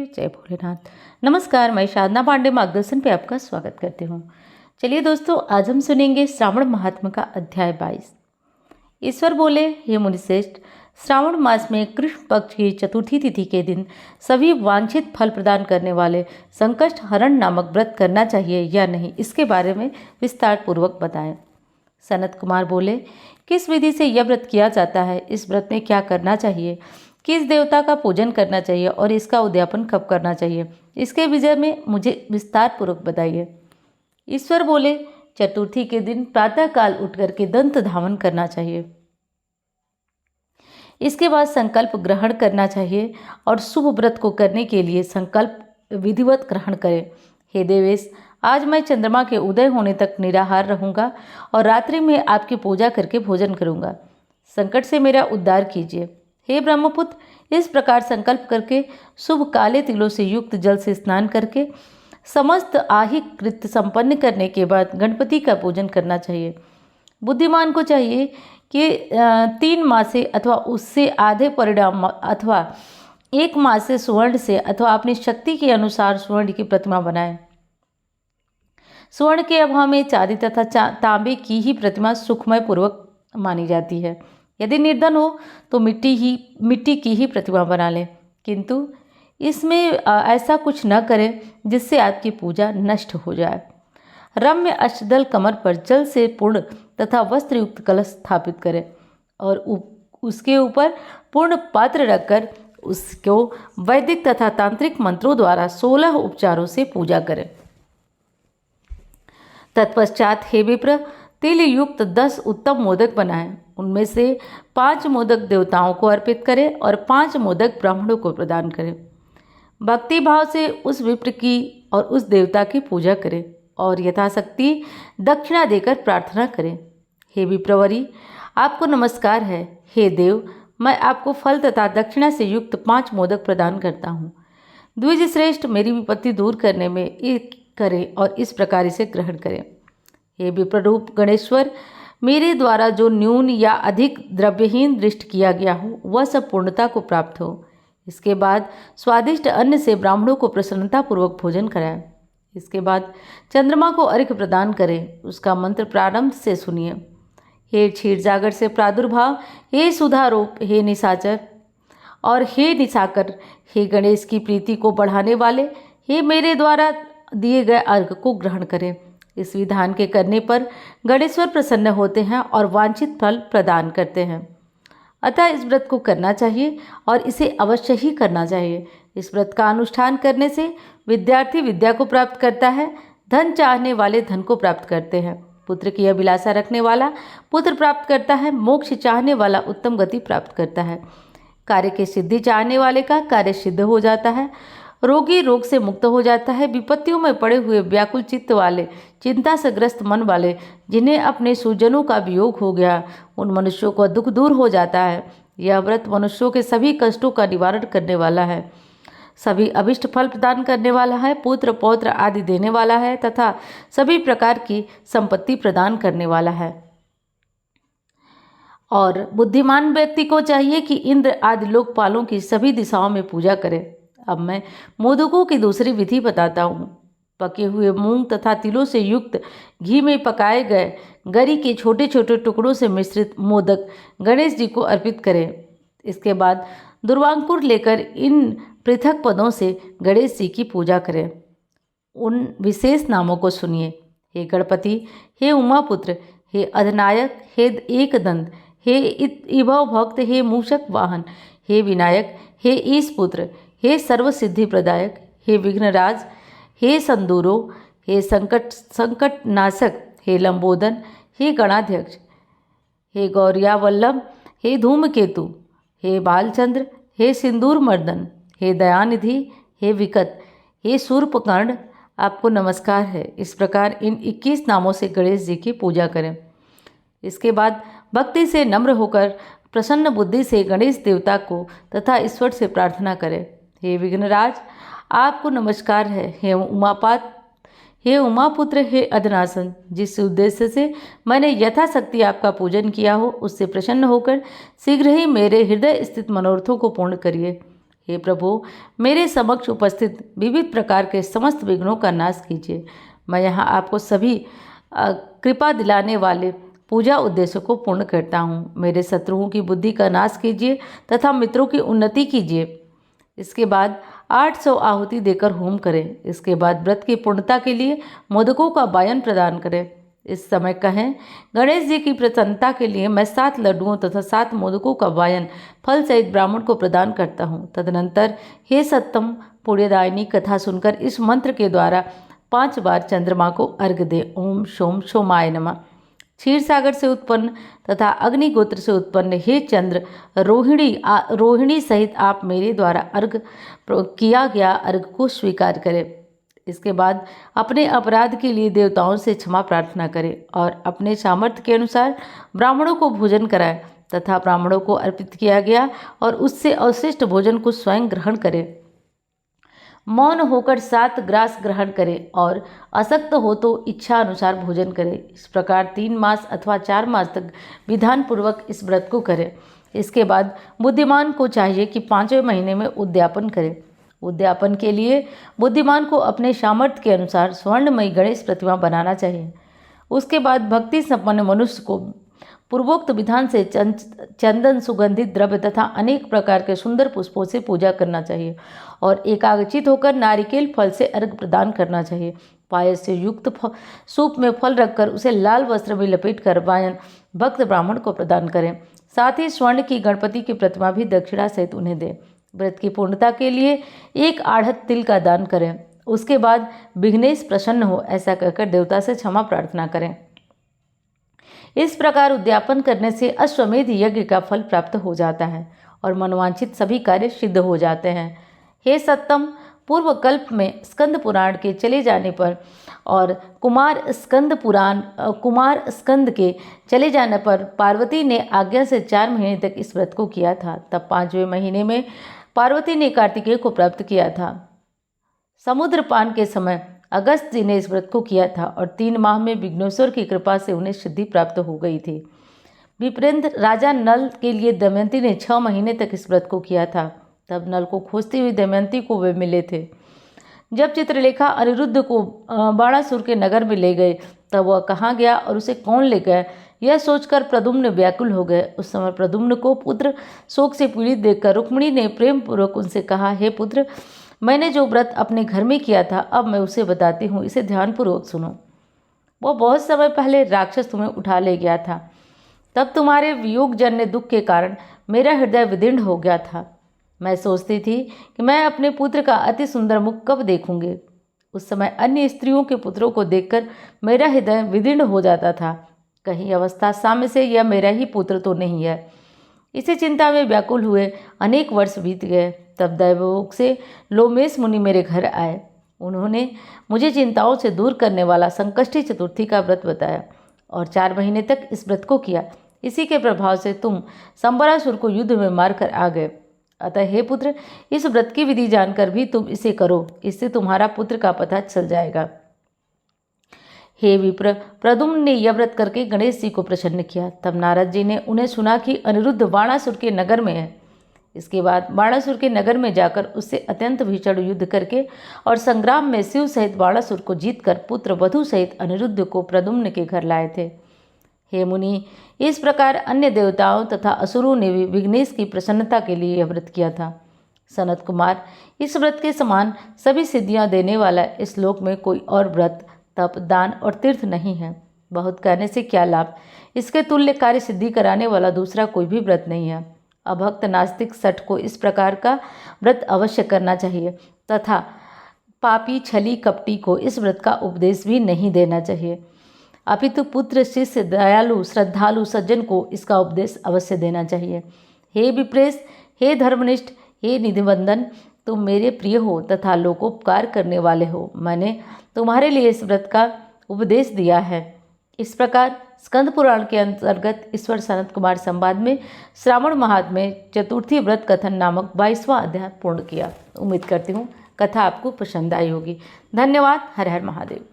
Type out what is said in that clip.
जय भोलेनाथ। नमस्कार, मैं साधना पांडे मार्गदर्शन पे आपका स्वागत करती हूँ। चलिए दोस्तों, आज हम सुनेंगे श्रावण महात्म का अध्याय 22। ईश्वर बोले, हे मुनिश्रेष्ठ, श्रावण मास में कृष्ण पक्ष की चतुर्थी तिथि के दिन सभी वांछित फल प्रदान करने वाले संकष्ट हरण नामक व्रत करना चाहिए या नहीं, इसके बारे में विस्तार पूर्वक बताएं। सनत कुमार बोले, किस विधि से यह व्रत किया जाता है, इस व्रत में क्या करना चाहिए, किस देवता का पूजन करना चाहिए और इसका उद्यापन कब करना चाहिए, इसके विषय में मुझे विस्तार पूर्वक बताइए। ईश्वर बोले, चतुर्थी के दिन प्रातःकाल उठकर के दंत धावन करना चाहिए। इसके बाद संकल्प ग्रहण करना चाहिए और शुभ व्रत को करने के लिए संकल्प विधिवत ग्रहण करें। हे देवेश, आज मैं चंद्रमा के उदय होने तक निराहार रहूंगा और रात्रि में आपकी पूजा करके भोजन करूंगा। संकट से मेरा उद्धार कीजिए। हे ब्रह्मपुत्र, इस प्रकार संकल्प करके शुभ काले तिलों से युक्त जल से स्नान करके समस्त आहिक कृत्य संपन्न करने के बाद गणपति का पूजन करना चाहिए। बुद्धिमान को चाहिए कि 3 मासे अथवा उससे आधे परिणाम अथवा 1 मास से स्वर्ण से अथवा अपनी शक्ति के अनुसार स्वर्ण की प्रतिमा बनाएं। स्वर्ण के अभाव में चांदी तथा तांबे की ही प्रतिमा सुखमय पूर्वक मानी जाती है। यदि निर्धन हो तो मिट्टी की ही प्रतिमा बना लें, किंतु इसमें ऐसा कुछ न करें जिससे आपकी पूजा नष्ट हो जाए। रम्य अष्टदल कमर पर जल से पूर्ण तथा वस्त्र युक्त कलश स्थापित करें और उसके ऊपर पूर्ण पात्र रखकर उसको वैदिक तथा तांत्रिक मंत्रों द्वारा 16 उपचारों से पूजा करें। तत्पश्चात हे विप्र, तिल युक्त 10 उत्तम मोदक बनाएं। उनमें से 5 मोदक देवताओं को अर्पित करें और 5 मोदक ब्राह्मणों को प्रदान करें। भक्ति भाव से उस विप्र की और उस देवता की पूजा करें और यथाशक्ति दक्षिणा देकर प्रार्थना करें। हे विप्रवरी, आपको नमस्कार है। हे देव, मैं आपको फल तथा दक्षिणा से युक्त 5 मोदक प्रदान करता हूँ। द्विज श्रेष्ठ, मेरी विपत्ति दूर करने में एक करें और इस प्रकार इसे ग्रहण करें। हे विप्ररूप गणेश्वर, मेरे द्वारा जो न्यून या अधिक द्रव्यहीन दृष्ट किया गया हो वह सब पूर्णता को प्राप्त हो। इसके बाद स्वादिष्ट अन्न से ब्राह्मणों को प्रसन्नतापूर्वक भोजन कराएं। इसके बाद चंद्रमा को अर्घ्य प्रदान करें। उसका मंत्र प्रारंभ से सुनिए। हे क्षीरजागर से प्रादुर्भाव, हे सुधारूप, हे निशाचर और हे निशाकर, हे गणेश की प्रीति को बढ़ाने वाले, हे मेरे द्वारा दिए गए अर्घ्य को ग्रहण करें। इस विधान के करने पर गणेश्वर प्रसन्न होते हैं और वांछित फल प्रदान करते हैं। अतः इस व्रत को करना चाहिए और इसे अवश्य ही करना चाहिए। इस व्रत का अनुष्ठान करने से विद्यार्थी विद्या को प्राप्त करता है, धन चाहने वाले धन को प्राप्त करते हैं, पुत्र की अभिलाषा रखने वाला पुत्र प्राप्त करता है, मोक्ष चाहने वाला उत्तम गति प्राप्त करता है, कार्य की सिद्धि चाहने वाले का कार्य सिद्ध हो जाता है, रोगी रोग से मुक्त हो जाता है, विपत्तियों में पड़े हुए व्याकुल चित्त वाले, चिंता से ग्रस्त मन वाले, जिन्हें अपने सुजनों का वियोग हो गया, उन मनुष्यों का दुख दूर हो जाता है। यह व्रत मनुष्यों के सभी कष्टों का निवारण करने वाला है, सभी अभिष्ट फल प्रदान करने वाला है, पुत्र पौत्र आदि देने वाला है तथा सभी प्रकार की संपत्ति प्रदान करने वाला है। और बुद्धिमान व्यक्ति को चाहिए कि इंद्र आदि लोकपालों की सभी दिशाओं में पूजा करे। अब मैं मोदकों की दूसरी विधि बताता हूँ। पके हुए मूंग तथा तिलों से युक्त घी में पकाए गए गरी के छोटे छोटे टुकड़ों से मिश्रित मोदक गणेश जी को अर्पित करें। इसके बाद दुर्वांकुर लेकर इन पृथक पदों से गणेश जी की पूजा करें। उन विशेष नामों को सुनिए। हे गणपति, हे उमापुत्र, हे अधिनायक, हे एकदंत, हे इभव भक्त, हे मूषक वाहन, हे विनायक, हे ईशपुत्र, हे सर्वसिद्धि प्रदायक, हे विघ्नराज, हे संदूरो, हे संकट नाशक, हे लंबोदन, हे गणाध्यक्ष, हे गौरियावल्लभ, हे धूमकेतु, हे बालचंद्र, हे सिंदूर मर्दन, हे दयानिधि, हे विकट, हे शूर्पकर्ण, आपको नमस्कार है। इस प्रकार इन 21 नामों से गणेश जी की पूजा करें। इसके बाद भक्ति से नम्र होकर प्रसन्न बुद्धि से गणेश देवता को तथा ईश्वर से प्रार्थना करें। हे विघ्नराज, आपको नमस्कार है। हे उमापुत्र, हे अधनासन, जिस उद्देश्य से मैंने यथाशक्ति आपका पूजन किया हो उससे प्रसन्न होकर शीघ्र ही मेरे हृदय स्थित मनोरथों को पूर्ण करिए। हे प्रभु, मेरे समक्ष उपस्थित विविध प्रकार के समस्त विघ्नों का नाश कीजिए। मैं यहाँ आपको सभी कृपा दिलाने वाले पूजा उद्देश्यों को पूर्ण करता हूँ। मेरे शत्रुओं की बुद्धि का नाश कीजिए तथा मित्रों की उन्नति कीजिए। इसके बाद 800 आहुति देकर होम करें। इसके बाद व्रत की पूर्णता के लिए मोदकों का वायन प्रदान करें। इस समय कहें, गणेश जी की प्रसन्नता के लिए मैं 7 लड्डुओं तथा 7 मोदकों का वायन फल सहित ब्राह्मण को प्रदान करता हूँ। तदनंतर हे सत्तम पुण्यदायिनी कथा सुनकर इस मंत्र के द्वारा 5 बार चंद्रमा को अर्घ्य दे। ओम सोम सोमाय नमः। क्षीर सागर से उत्पन्न तथा अग्निगोत्र से उत्पन्न हे चंद्र रोहिणी सहित आप मेरे द्वारा अर्घ्य किया गया अर्घ्य को स्वीकार करें। इसके बाद अपने अपराध के लिए देवताओं से क्षमा प्रार्थना करें और अपने सामर्थ्य के अनुसार ब्राह्मणों को भोजन कराएं तथा ब्राह्मणों को अर्पित किया गया और उससे अवशिष्ट भोजन को स्वयं ग्रहण करें। मौन होकर 7 ग्रास ग्रहण करें और अशक्त हो तो इच्छा अनुसार भोजन करें। इस प्रकार 3 मास अथवा 4 मास तक विधान पूर्वक इस व्रत को करें। इसके बाद बुद्धिमान को चाहिए कि 5वें महीने में उद्यापन करें। उद्यापन के लिए बुद्धिमान को अपने सामर्थ्य के अनुसार स्वर्णमयी गणेश प्रतिमा बनाना चाहिए। उसके बाद भक्ति संपन्न मनुष्य को पूर्वोक्त विधान से चंदन, सुगंधित द्रव्य तथा अनेक प्रकार के सुंदर पुष्पों से पूजा करना चाहिए और एकाग्रचित होकर नारिकेल फल से अर्घ्य प्रदान करना चाहिए। पायस से युक्त सूप में फल रखकर उसे लाल वस्त्र में लपेटकर वायन भक्त ब्राह्मण को प्रदान करें। साथ ही स्वर्ण की गणपति की प्रतिमा भी दक्षिणा सहित उन्हें दें। व्रत की पूर्णता के लिए 1 आढ़त तिल का दान करें। उसके बाद विघ्नेश प्रसन्न हो ऐसा कहकर देवता से क्षमा प्रार्थना करें। इस प्रकार उद्यापन करने से अश्वमेध यज्ञ का फल प्राप्त हो जाता है और मनवांछित सभी कार्य सिद्ध हो जाते हैं। हे सत्तम, पूर्व कल्प में स्कंद पुराण के चले जाने पर और कुमार स्कंद के चले जाने पर पार्वती ने आज्ञा से 4 महीने तक इस व्रत को किया था। तब 5वें महीने में पार्वती ने कार्तिकेय को प्राप्त किया था। समुद्र पान के समय अगस्त जी ने इस व्रत को किया था और 3 माह में विघ्नेश्वर की कृपा से उन्हें सिद्धि प्राप्त हो गई थी। विप्रेंद्र राजा नल के लिए दमयंती ने 6 महीने तक इस व्रत को किया था। तब नल को खोजती हुई दमयंती को वे मिले थे। जब चित्रलेखा अनिरुद्ध को बाणासुर के नगर में ले गए तब वह कहाँ गया और उसे कौन ले गया, यह सोचकर प्रद्युम्न व्याकुल हो गए। उस समय प्रद्युम्न को पुत्र शोक से पीड़ित देखकर रुक्मिणी ने प्रेम पूर्वक उनसे कहा, हे पुत्र, मैंने जो व्रत अपने घर में किया था अब मैं उसे बताती हूँ, इसे ध्यानपूर्वक सुनो। वो बहुत समय पहले राक्षस तुम्हें उठा ले गया था। तब तुम्हारे वियोगजन्य दुख के कारण मेरा हृदय विदीर्ण हो गया था। मैं सोचती थी कि मैं अपने पुत्र का अति सुंदर मुख कब देखूंगी। उस समय अन्य स्त्रियों के पुत्रों को देखकर मेरा हृदय विदीर्ण हो जाता था। कहीं अवस्था साम्य से यह मेरा ही पुत्र तो नहीं है। इसी चिंता में व्याकुल हुए अनेक वर्ष बीत गए। तब दैवलोक से लोमेश मुनि मेरे घर आए। उन्होंने मुझे चिंताओं से दूर करने वाला संकष्टी चतुर्थी का व्रत बताया और 4 महीने तक इस व्रत को किया। इसी के प्रभाव से तुम संबरासुर को युद्ध में मारकर आ गए। अतः हे पुत्र, इस व्रत की विधि जानकर भी तुम इसे करो, इससे तुम्हारा पुत्र का पता चल जाएगा। हे विप्र, प्रद्युम्न ने यह व्रत करके गणेश जी को प्रसन्न किया। तब नारद जी ने उन्हें सुना कि अनिरुद्ध बाणासुर के नगर में है। इसके बाद बाणासुर के नगर में जाकर उससे अत्यंत भीषण युद्ध करके और संग्राम में शिव सहित बाणासुर को जीतकर पुत्र वधु सहित अनिरुद्ध को प्रद्युम्न के घर लाए थे। हे मुनि, इस प्रकार अन्य देवताओं तथा असुरों ने भी विघ्नेश की प्रसन्नता के लिए यह व्रत किया था। सनत कुमार, इस व्रत के समान सभी सिद्धियां देने वाला इस लोक में कोई और व्रत, तप, दान और तीर्थ नहीं है। बहुत कहने से क्या लाभ, इसके तुल्य कार्य सिद्धि कराने वाला दूसरा कोई भी व्रत नहीं है। अभक्त नास्तिक सठ को इस प्रकार का व्रत अवश्य करना चाहिए तथा पापी, छली, कपटी को इस व्रत का उपदेश भी नहीं देना चाहिए। अपितु पुत्र, शिष्य, दयालु, श्रद्धालु सज्जन को इसका उपदेश अवश्य देना चाहिए। हे विप्रेश, हे धर्मनिष्ठ, हे निधिवंदन, तुम मेरे प्रिय हो तथा लोकोपकार करने वाले हो। मैंने तुम्हारे लिए इस व्रत का उपदेश दिया है। इस प्रकार स्कंद पुराण के अंतर्गत ईश्वर सनत कुमार संवाद में श्रावण महात्म्य चतुर्थी व्रत कथन नामक 22वां अध्याय पूर्ण किया। उम्मीद करती हूँ कथा आपको पसंद आई होगी। धन्यवाद। हर हर महादेव।